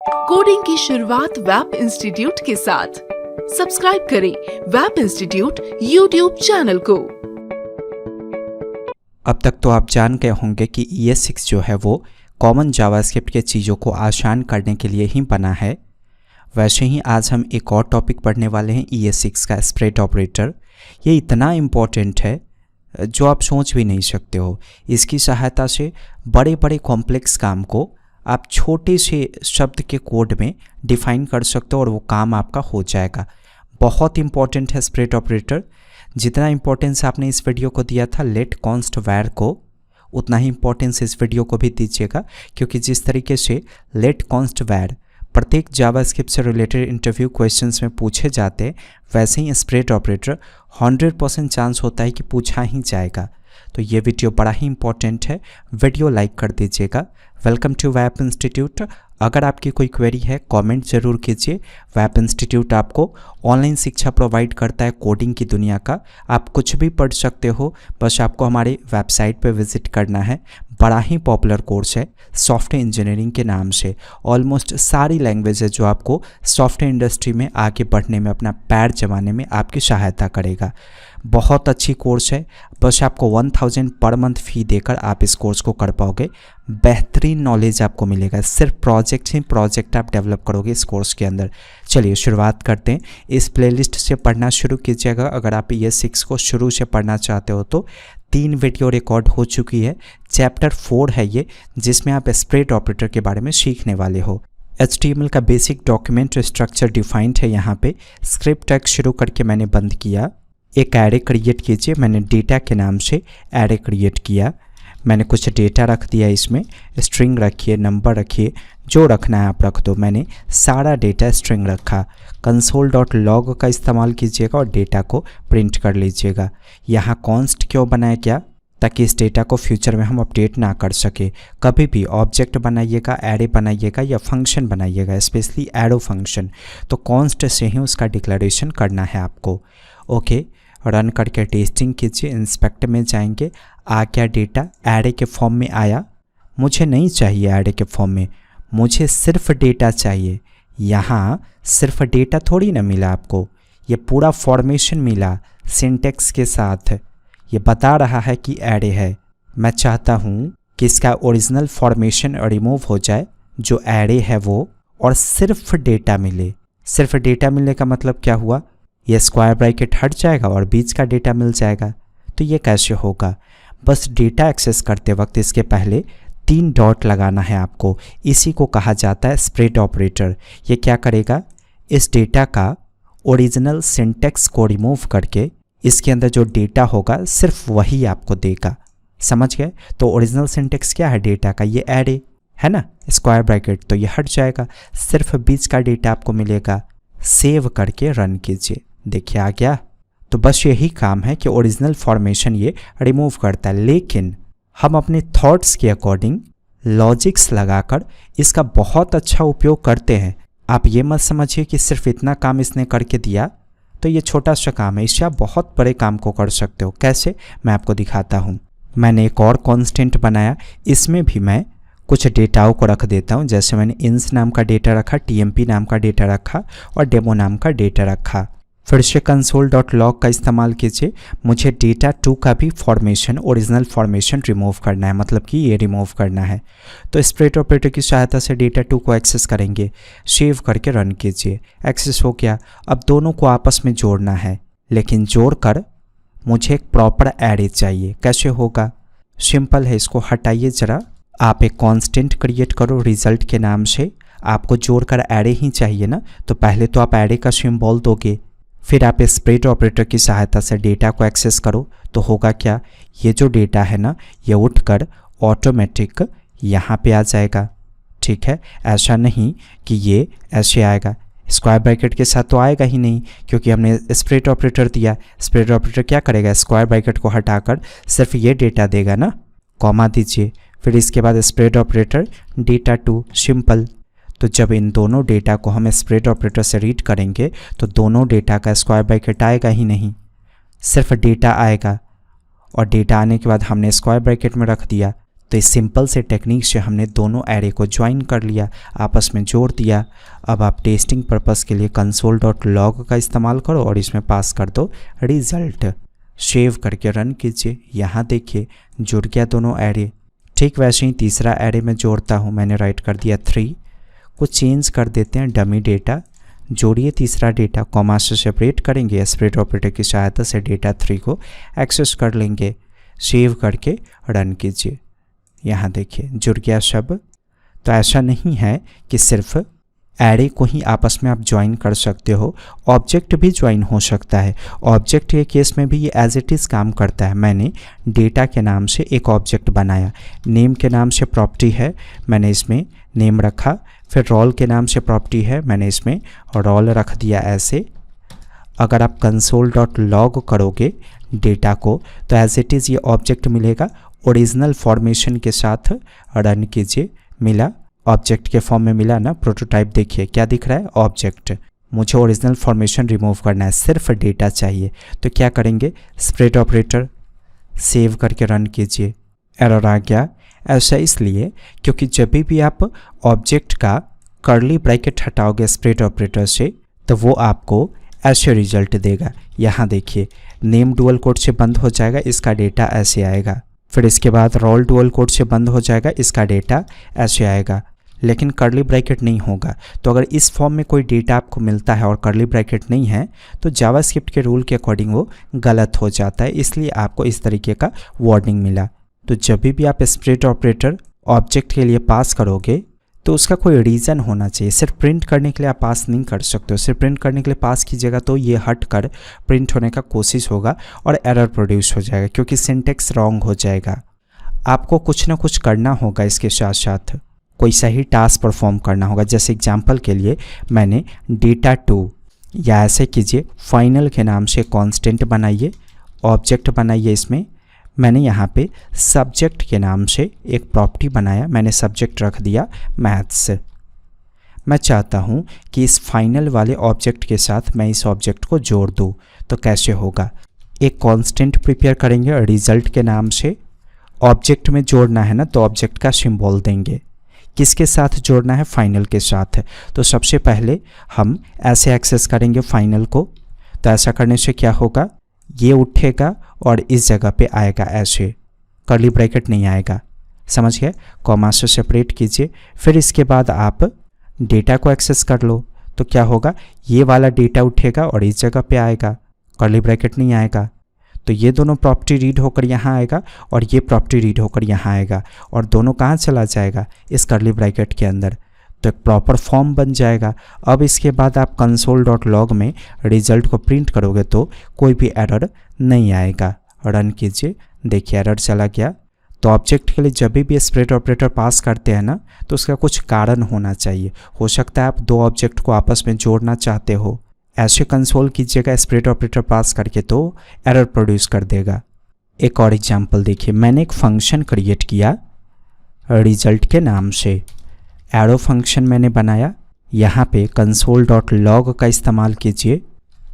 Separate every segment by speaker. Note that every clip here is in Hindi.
Speaker 1: कोडिंग की शुरुआत वैप इंस्टीट्यूट के साथ। सब्सक्राइब करें वैप इंस्टीट्यूट यूट्यूब चैनल को।
Speaker 2: अब तक तो आप जान गए होंगे कि ES6 जो है वो कॉमन जावास्क्रिप्ट के चीज़ों को आसान करने के लिए ही बना है। वैसे ही आज हम एक और टॉपिक पढ़ने वाले हैं ES6 का स्प्रेड ऑपरेटर। ये इतना इम्पोर्टेंट है जो आप सोच भी नहीं सकते हो। इसकी सहायता से बड़े बड़े कॉम्प्लेक्स काम को आप छोटे से शब्द के कोड में डिफाइन कर सकते हो और वो काम आपका हो जाएगा। बहुत इंपॉर्टेंट है स्प्रेड ऑपरेटर। जितना इंपॉर्टेंस आपने इस वीडियो को दिया था लेट कॉन्स्ट वैर को, उतना ही इंपॉर्टेंस इस वीडियो को भी दीजिएगा, क्योंकि जिस तरीके से लेट कॉन्स्ट वैर प्रत्येक जावास्क्रिप्ट से रिलेटेड इंटरव्यू क्वेश्चंस में पूछे जाते हैं, वैसे ही स्प्रेड ऑपरेटर 100% चांस होता है कि पूछा ही जाएगा। तो ये वीडियो बड़ा ही इंपॉर्टेंट है, वीडियो लाइक कर दीजिएगा। वेलकम टू वैप इंस्टीट्यूट। अगर आपकी कोई क्वेरी है कमेंट ज़रूर कीजिए। वैप इंस्टीट्यूट आपको ऑनलाइन शिक्षा प्रोवाइड करता है कोडिंग की दुनिया का। आप कुछ भी पढ़ सकते हो, बस आपको हमारे वेबसाइट पे विजिट करना है। बड़ा ही पॉपुलर कोर्स है सॉफ्टवेयर इंजीनियरिंग के नाम से। ऑलमोस्ट सारी लैंग्वेज है जो आपको सॉफ्टवेयर इंडस्ट्री में आगे बढ़ने में, अपना पैर जमाने में आपकी सहायता करेगा। बहुत अच्छी कोर्स है। बस आपको 1000 पर मंथ फ़ी देकर आप इस कोर्स को कर पाओगे। बेहतरीन नॉलेज आपको मिलेगा। सिर्फ प्रोजेक्ट ही प्रोजेक्ट आप डेवलप करोगे इस कोर्स के अंदर। चलिए शुरुआत करते हैं। इस प्लेलिस्ट से पढ़ना शुरू कीजिएगा। अगर आप ES6 को शुरू से पढ़ना चाहते हो तो 3 वीडियो रिकॉर्ड हो चुकी है। चैप्टर 4 है ये, जिसमें आप स्प्रेड ऑपरेटर के बारे में सीखने वाले हो। HTML का बेसिक डॉक्यूमेंट स्ट्रक्चर डिफाइंड है यहाँ पे। स्क्रिप्ट टैग शुरू करके मैंने बंद किया। एक एरे क्रिएट कीजिए। मैंने डेटा के नाम से एरे क्रिएट किया। मैंने कुछ डेटा रख दिया, इसमें स्ट्रिंग रखिए, नंबर रखिए, जो रखना है आप रख दो। मैंने सारा डेटा स्ट्रिंग रखा। console.log का इस्तेमाल कीजिएगा और डेटा को प्रिंट कर लीजिएगा। यहाँ कॉन्स्ट क्यों बनाया क्या, ताकि इस डेटा को फ्यूचर में हम अपडेट ना कर सके। कभी भी ऑब्जेक्ट बनाइएगा, एरे बनाइएगा या फंक्शन बनाइएगा, स्पेशली एरो फंक्शन, तो कॉन्स्ट से ही उसका डिक्लेरेशन करना है आपको। ओके, रन करके टेस्टिंग कीजिए। इंस्पेक्ट में जाएंगे। आ क्या डेटा एरे के फॉर्म में आया। मुझे नहीं चाहिए एरे के फॉर्म में, मुझे सिर्फ डेटा चाहिए। यहाँ सिर्फ डेटा थोड़ी ना मिला आपको, ये पूरा फॉर्मेशन मिला सिंटेक्स के साथ। ये बता रहा है कि एरे है। मैं चाहता हूँ कि इसका ओरिजिनल फॉर्मेशन रिमूव हो जाए, जो एरे है वो, और सिर्फ डेटा मिले। सिर्फ डेटा मिलने का मतलब क्या हुआ, ये स्क्वायर ब्रैकेट हट जाएगा और बीच का डेटा मिल जाएगा। तो ये कैसे होगा, बस डेटा एक्सेस करते वक्त इसके पहले 3 डॉट लगाना है आपको। इसी को कहा जाता है स्प्रेड ऑपरेटर। ये क्या करेगा, इस डेटा का ओरिजिनल सिंटेक्स को रिमूव करके इसके अंदर जो डेटा होगा सिर्फ वही आपको देगा। समझ गए। तो ओरिजिनल सिंटेक्स क्या है डेटा का, ये एरे है ना, स्क्वायर ब्रैकेट, तो ये हट जाएगा, सिर्फ बीच का डेटा आपको मिलेगा। सेव करके रन कीजिए, देखिए आ गया। तो बस यही काम है कि ओरिजिनल फॉर्मेशन ये रिमूव करता है, लेकिन हम अपने थॉट्स के अकॉर्डिंग लॉजिक्स लगाकर इसका बहुत अच्छा उपयोग करते हैं। आप ये मत समझिए कि सिर्फ इतना काम इसने करके दिया तो ये छोटा सा काम है। इससे आप बहुत बड़े काम को कर सकते हो। कैसे, मैं आपको दिखाता हूँ। मैंने एक और कॉन्स्टेंट बनाया, इसमें भी मैं कुछ डेटाओं को रख देता हूँ। जैसे मैंने इंस नाम का डेटा रखा, tmp नाम का डेटा रखा और डेमो नाम का डेटा रखा। फिर से console.log का इस्तेमाल कीजिए। मुझे डेटा 2 का भी फॉर्मेशन, ओरिजिनल फॉर्मेशन रिमूव करना है, मतलब कि ये रिमूव करना है। तो स्प्रेड ऑपरेटर की सहायता से डेटा 2 को एक्सेस करेंगे। सेव करके रन कीजिए। एक्सेस हो गया। अब दोनों को आपस में जोड़ना है, लेकिन जोड़कर मुझे एक प्रॉपर एरे चाहिए। कैसे होगा, सिंपल है। इसको हटाइए ज़रा। आप एक कांस्टेंट क्रिएट करो रिजल्ट के नाम से। आपको जोड़कर एरे ही चाहिए ना, तो पहले तो आप एरे का सिंबल दोगे, फिर आप स्प्रेड ऑपरेटर की सहायता से डेटा को एक्सेस करो। तो होगा क्या, ये जो डेटा है ना, ये उठकर ऑटोमेटिक यहाँ पे आ जाएगा। ठीक है, ऐसा नहीं कि ये ऐसे आएगा। स्क्वायर ब्रैकेट के साथ तो आएगा ही नहीं, क्योंकि हमने स्प्रेड ऑपरेटर दिया। स्प्रेड ऑपरेटर क्या करेगा, स्क्वायर ब्रैकेट को हटाकर सिर्फ ये डेटा देगा ना। कॉमा दीजिए, फिर इसके बाद स्प्रेड ऑपरेटर डेटा 2, सिंपल। तो जब इन दोनों डेटा को हम स्प्रेड ऑपरेटर से रीड करेंगे तो दोनों डेटा का स्क्वायर ब्रैकेट आएगा ही नहीं, सिर्फ डेटा आएगा। और डेटा आने के बाद हमने स्क्वायर ब्रैकेट में रख दिया, तो इस सिंपल से टेक्निक से हमने दोनों एरे को ज्वाइन कर लिया, आपस में जोड़ दिया। अब आप टेस्टिंग पर्पस के लिए console.log का इस्तेमाल करो और इसमें पास कर दो रिजल्ट। सेव करके रन कीजिए। यहाँ देखिए जुड़ गया दोनों एरे। ठीक वैसे ही तीसरा एरे में जोड़ता हूँ, मैंने राइट कर दिया 3। कुछ चेंज कर देते हैं, डमी डेटा जोड़िए तीसरा डेटा, कॉमा से सेपरेट करेंगे, स्प्रेड ऑपरेटर की सहायता से डेटा 3 को एक्सेस कर लेंगे। सेव करके रन कीजिए। यहाँ देखिए जुड़ गया सब। तो ऐसा नहीं है कि सिर्फ एरे को ही आपस में आप ज्वाइन कर सकते हो, ऑब्जेक्ट भी ज्वाइन हो सकता है। ऑब्जेक्ट के केस में भी ये एज इट इज़ काम करता है। मैंने डेटा के नाम से एक ऑब्जेक्ट बनाया, नेम के नाम से प्रॉपर्टी है, मैंने इसमें नेम रखा। फिर रोल के नाम से प्रॉपर्टी है, मैंने इसमें रोल रख दिया ऐसे। अगर आप console.log करोगे डेटा को तो एज इट इज़ ये ऑब्जेक्ट मिलेगा, ओरिजिनल फॉर्मेशन के साथ रन कीजिए। मिला, ऑब्जेक्ट के फॉर्म में मिला ना। प्रोटोटाइप देखिए क्या दिख रहा है, ऑब्जेक्ट। मुझे ओरिजिनल फॉर्मेशन रिमूव करना है, सिर्फ डेटा चाहिए। तो क्या करेंगे, स्प्रेड ऑपरेटर सेव करके रन कीजिए। एरर आ गया। ऐसा इसलिए क्योंकि जब भी आप ऑब्जेक्ट का कर्ली ब्रैकेट हटाओगे स्प्रेड ऑपरेटर से तो वो आपको ऐसे रिजल्ट देगा। यहाँ देखिए नेम डुअल कोट से बंद हो जाएगा, इसका डेटा ऐसे आएगा। फिर इसके बाद रोल डुअल कोट से बंद हो जाएगा, इसका डेटा ऐसे आएगा, लेकिन कर्ली ब्रैकेट नहीं होगा। तो अगर इस फॉर्म में कोई डेटा आपको मिलता है और कर्ली ब्रैकेट नहीं है तो जावास्क्रिप्ट के रूल के अकॉर्डिंग वो गलत हो जाता है, इसलिए आपको इस तरीके का वार्निंग मिला। तो जब भी आप स्प्रेड ऑपरेटर ऑब्जेक्ट के लिए पास करोगे तो उसका कोई रीज़न होना चाहिए। सिर्फ प्रिंट करने के लिए आप पास नहीं कर सकते हो। सिर्फ प्रिंट करने के लिए पास कीजिएगा तो ये हट कर प्रिंट होने का कोशिश होगा और एरर प्रोड्यूस हो जाएगा, क्योंकि सिंटेक्स रॉन्ग हो जाएगा। आपको कुछ ना कुछ करना होगा, इसके साथ साथ कोई सही टास्क परफॉर्म करना होगा। जैसे एग्जांपल के लिए मैंने डेटा 2 या ऐसे कीजिए फाइनल के नाम से कांस्टेंट बनाइए, ऑब्जेक्ट बनाइए। इसमें मैंने यहाँ पे सब्जेक्ट के नाम से एक प्रॉपर्टी बनाया, मैंने सब्जेक्ट रख दिया मैथ्स। मैं चाहता हूँ कि इस फाइनल वाले ऑब्जेक्ट के साथ मैं इस ऑब्जेक्ट को जोड़ दूँ। तो कैसे होगा, एक कांस्टेंट प्रिपेयर करेंगे रिजल्ट के नाम से। ऑब्जेक्ट में जोड़ना है ना तो ऑब्जेक्ट का सिंबल देंगे। किसके साथ जोड़ना है, फाइनल के साथ। तो सबसे पहले हम ऐसे एक्सेस करेंगे फाइनल को। तो ऐसा करने से क्या होगा, ये उठेगा और इस जगह पे आएगा ऐसे, कर्ली ब्रैकेट नहीं आएगा, समझ गए। कॉमा से सेपरेट कीजिए। फिर इसके बाद आप डेटा को एक्सेस कर लो तो क्या होगा, ये वाला डेटा उठेगा और इस जगह पे आएगा, कर्ली ब्रैकेट नहीं आएगा। तो ये दोनों प्रॉपर्टी रीड होकर यहाँ आएगा और ये प्रॉपर्टी रीड होकर यहाँ आएगा और दोनों कहाँ चला जाएगा, इस कर्ली ब्रैकेट के अंदर। तो एक प्रॉपर फॉर्म बन जाएगा। अब इसके बाद आप console.log में रिजल्ट को प्रिंट करोगे तो कोई भी एरर नहीं आएगा। रन कीजिए, देखिए एरर चला गया। तो ऑब्जेक्ट के लिए जब भी स्प्रेड ऑपरेटर पास करते हैं ना तो उसका कुछ कारण होना चाहिए। हो सकता है आप दो ऑब्जेक्ट को आपस में जोड़ना चाहते हो, ऐसे कंसोल कीजिएगा स्प्रेड ऑपरेटर पास करके तो एरर प्रोड्यूस कर देगा। एक और एग्जांपल देखिए, मैंने एक फंक्शन क्रिएट किया रिजल्ट के नाम से, एरो फंक्शन मैंने बनाया। यहाँ पे console.log का इस्तेमाल कीजिए।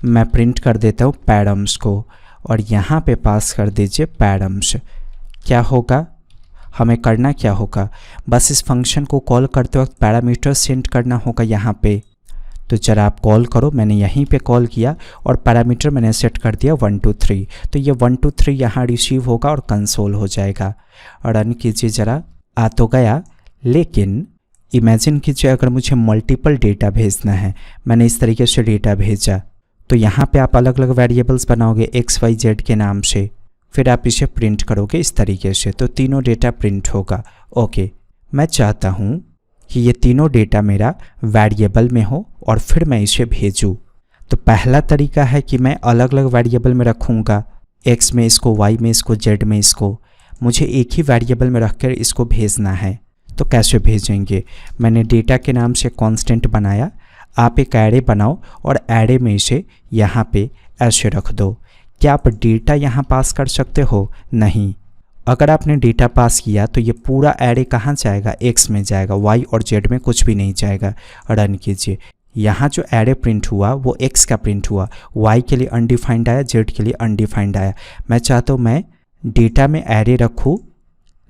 Speaker 2: मैं प्रिंट कर देता हूँ पैरम्स को और यहाँ पे पास कर दीजिए पैरम्स। क्या होगा, हमें करना क्या होगा, बस इस फंक्शन को कॉल करते वक्त पैरामीटर सेंड करना होगा यहाँ पे। तो जरा आप कॉल करो, मैंने यहीं पे कॉल किया और पैरामीटर मैंने सेट कर दिया 1 2 3। तो ये 1 2 3 यहाँ रिसीव होगा और कंसोल हो जाएगा। रन कीजिए जरा, आ तो गया। लेकिन इमेजिन कीजिए अगर मुझे मल्टीपल डेटा भेजना है, मैंने इस तरीके से डेटा भेजा तो यहाँ पे आप अलग अलग वेरिएबल्स बनाओगे XYZ के नाम से, फिर आप इसे प्रिंट करोगे इस तरीके से, तो तीनों डेटा प्रिंट होगा। ओके, मैं चाहता हूँ कि ये तीनों डेटा मेरा वेरिएबल में हो और फिर मैं इसे भेजूँ। तो पहला तरीका है कि मैं अलग अलग वेरिएबल में रखूँगा, X में इसको, Y में इसको, Z में इसको। मुझे एक ही वेरिएबल में रख कर इसको भेजना है। तो कैसे भेजेंगे, मैंने डेटा के नाम से कांस्टेंट बनाया। आप एक एरे बनाओ और एरे में इसे यहाँ पे ऐसे रख दो। क्या आप डेटा यहाँ पास कर सकते हो, नहीं। अगर आपने डेटा पास किया तो ये पूरा एरे कहाँ जाएगा, X में जाएगा, Y और Z में कुछ भी नहीं जाएगा। रन कीजिए। यहाँ जो एरे प्रिंट हुआ वो X का प्रिंट हुआ, Y के लिए अनडिफाइंड आया, Z के लिए अनडिफाइंड आया। मैं चाहता हूँ मैं डेटा में एरे रखूँ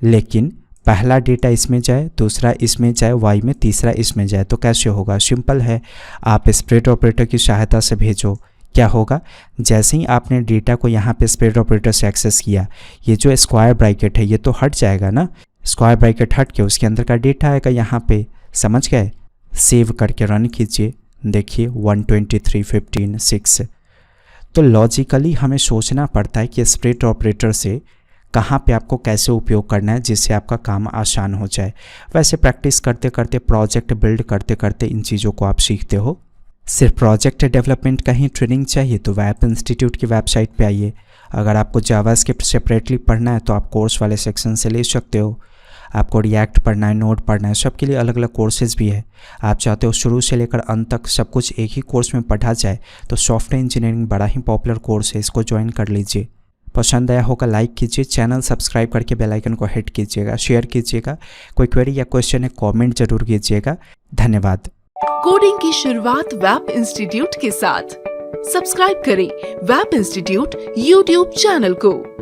Speaker 2: लेकिन पहला डेटा इसमें जाए, दूसरा इसमें जाए वाई में, तीसरा इसमें जाए। तो कैसे होगा? सिंपल है, आप स्प्लिट ऑपरेटर की सहायता से भेजो। क्या होगा? जैसे ही आपने डेटा को यहाँ पे स्प्लिट ऑपरेटर से एक्सेस किया, ये जो स्क्वायर ब्रैकेट है ये तो हट जाएगा ना, स्क्वायर ब्रैकेट हट के उसके अंदर का डेटा आएगा यहाँ पे। समझ गए? सेव करके रन कीजिए, देखिए 123.15.6। तो लॉजिकली हमें सोचना पड़ता है कि स्प्लिट ऑपरेटर से कहाँ पे आपको कैसे उपयोग करना है जिससे आपका काम आसान हो जाए। वैसे प्रैक्टिस करते करते, प्रोजेक्ट बिल्ड करते करते इन चीज़ों को आप सीखते हो। सिर्फ प्रोजेक्ट डेवलपमेंट का ही ट्रेनिंग चाहिए तो वेब इंस्टीट्यूट की वेबसाइट पे आइए। अगर आपको जावास्क्रिप्ट सेपरेटली पढ़ना है तो आप कोर्स वाले सेक्शन से ले सकते हो। आपको रिएक्ट पढ़ना है, नोड पढ़ना है, सबके लिए अलग अलग कोर्सेज भी है। आप चाहते हो शुरू से लेकर अंत तक सब कुछ एक ही कोर्स में पढ़ा जाए तो सॉफ्टवेयर इंजीनियरिंग बड़ा ही पॉपुलर कोर्स है, इसको ज्वाइन कर लीजिए। पसंद आया होगा लाइक कीजिए, चैनल सब्सक्राइब करके बेल आइकन को हिट कीजिएगा, शेयर कीजिएगा। कोई क्वेरी या क्वेश्चन है कमेंट जरूर कीजिएगा। धन्यवाद।
Speaker 1: कोडिंग की शुरुआत वेब इंस्टीट्यूट के साथ। सब्सक्राइब करें वेब इंस्टीट्यूट यूट्यूब चैनल को।